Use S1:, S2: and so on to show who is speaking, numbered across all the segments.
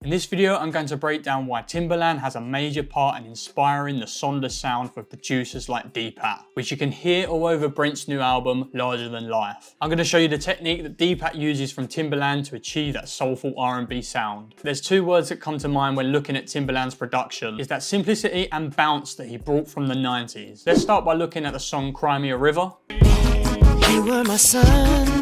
S1: In this video, I'm going to break down why Timbaland has a major part in inspiring the Sonder sound for producers like Deepak, which you can hear all over Brent's new album, Larger Than Life. I'm going to show you the technique that Deepak uses from Timbaland to achieve that soulful R&B sound. There's two words that come to mind when looking at Timbaland's production, is that simplicity and bounce that he brought from the 90s. Let's start by looking at the song Cry Me a River.
S2: You were my sun.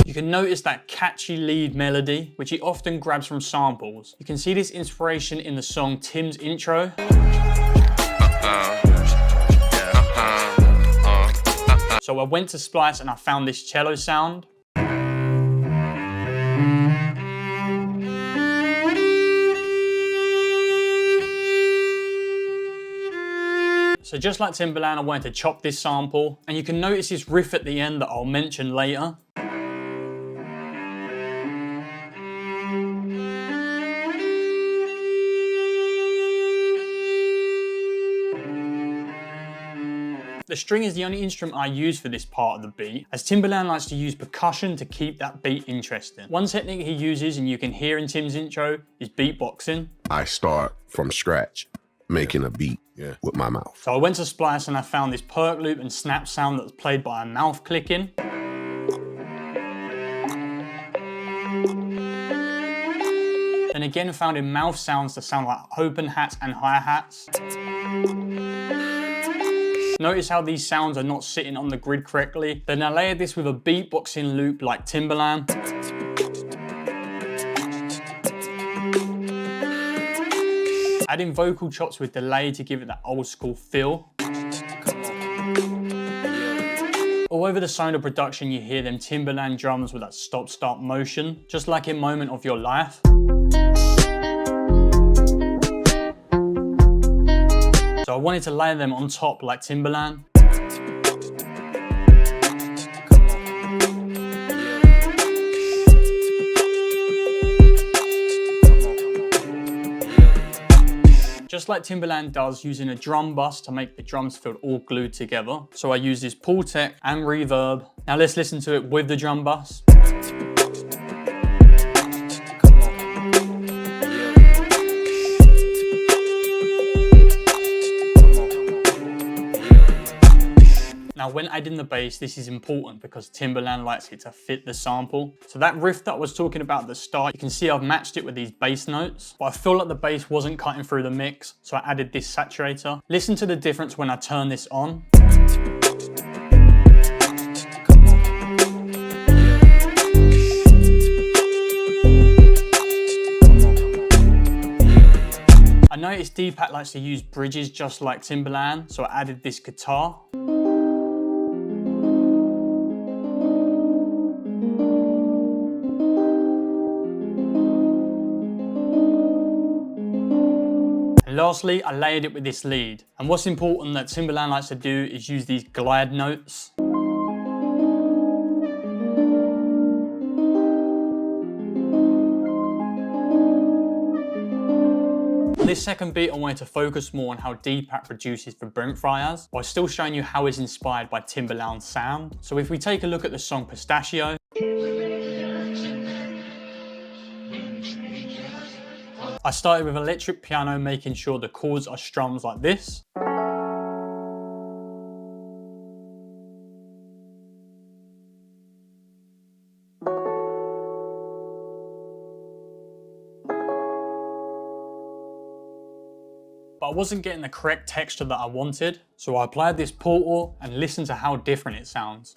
S1: You can notice that catchy lead melody, which he often grabs from samples. You can see this inspiration in the song Tim's intro. So I went to Splice and I found this cello sound. So just like Timbaland, I wanted to chop this sample, and you can notice this riff at the end that I'll mention later. The string is the only instrument I use for this part of the beat, as Timbaland likes to use percussion to keep that beat interesting. One technique he uses, and you can hear in Tim's intro, is beatboxing.
S3: I start from scratch, making a beat with my mouth.
S1: So I went to Splice and I found this perk loop and snap sound that's played by a mouth clicking. Then again found in mouth sounds to sound like open hats and hi-hats. Notice how these sounds are not sitting on the grid correctly. Then I layered this with a beatboxing loop like Timbaland. Adding vocal chops with delay to give it that old school feel. All over the Sonder production you hear them Timbaland drums with that stop-start motion, just like in Moment of Your Life. So I wanted to layer them on top like Timbaland. Just like Timbaland does, using a drum bus to make the drums feel all glued together. So I use this pull tech and reverb. Now let's listen to it with the drum bus. Now when adding the bass, this is important because Timbaland likes it to fit the sample. So that riff that I was talking about at the start, you can see I've matched it with these bass notes, but I feel like the bass wasn't cutting through the mix, so I added this saturator. Listen to the difference when I turn this on. I noticed Deepak likes to use bridges just like Timbaland, so I added this guitar. And lastly, I layered it with this lead. And what's important that Timbaland likes to do is use these glide notes. On this second beat, I wanted to focus more on how Deepak produces for Brent Faiyaz, while still showing you how it's inspired by Timbaland's sound. So if we take a look at the song Pistachio, I started with electric piano, making sure the chords are strums like this. But I wasn't getting the correct texture that I wanted, so I applied this portal and listened to how different it sounds.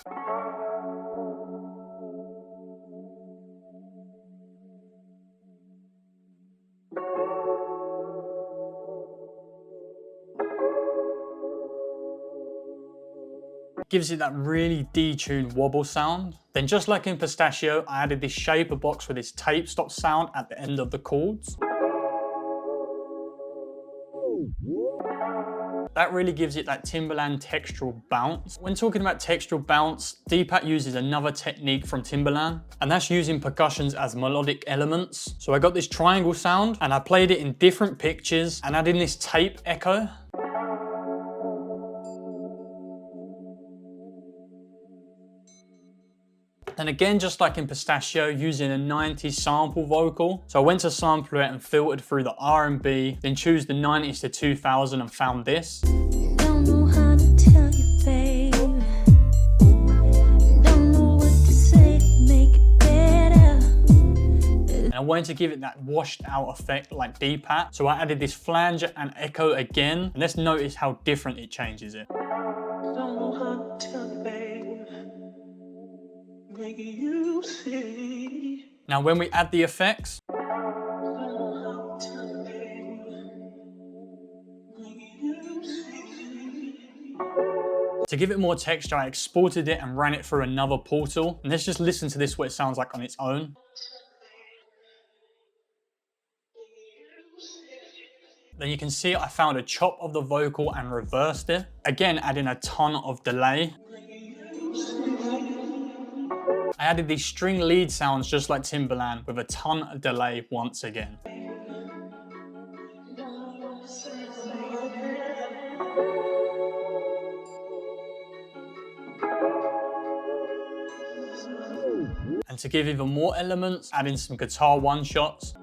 S1: Gives it that really detuned wobble sound. Then just like in Pistachio, I added this shaper box with this tape stop sound at the end of the chords. That really gives it that Timbaland textural bounce. When talking about textural bounce, Deepak uses another technique from Timbaland, and that's using percussions as melodic elements. So I got this triangle sound and I played it in different pitches and adding this tape echo. And again, just like in Pistachio, using a 90s sample vocal. So I went to sampler it and filtered through the R&B, then choose the 90s to 2000 and found this.
S2: Don't know how to tell you, babe. Don't know what to say to make it better.
S1: And I wanted to give it that washed out effect like D-Pat. So I added this flanger and echo again. And let's notice how different it changes it.
S2: Don't know how to tell you, babe. Make you see.
S1: Now when we add the effects,
S2: Don't know how to tell you, babe. Make you see.
S1: to give it more texture, I exported it and ran it through another portal. And let's just listen to this, what it sounds like on its own. Then you can see I found a chop of the vocal and reversed it. Again, adding a ton of delay. I added these string lead sounds just like Timbaland with a ton of delay once again. And to give even more elements, adding some guitar one-shots.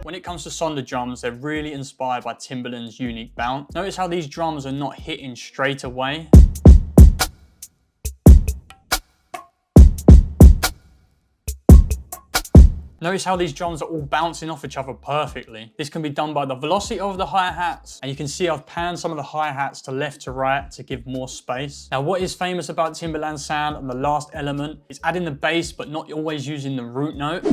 S1: When it comes to Sonder drums, they're really inspired by Timbaland's unique bounce. Notice how these drums are not hitting straight away. Notice how these drums are all bouncing off each other perfectly. This can be done by the velocity of the hi-hats, and you can see I've panned some of the hi-hats to left to right to give more space. Now what is famous about Timbaland's sound and the last element is adding the bass but not always using the root note.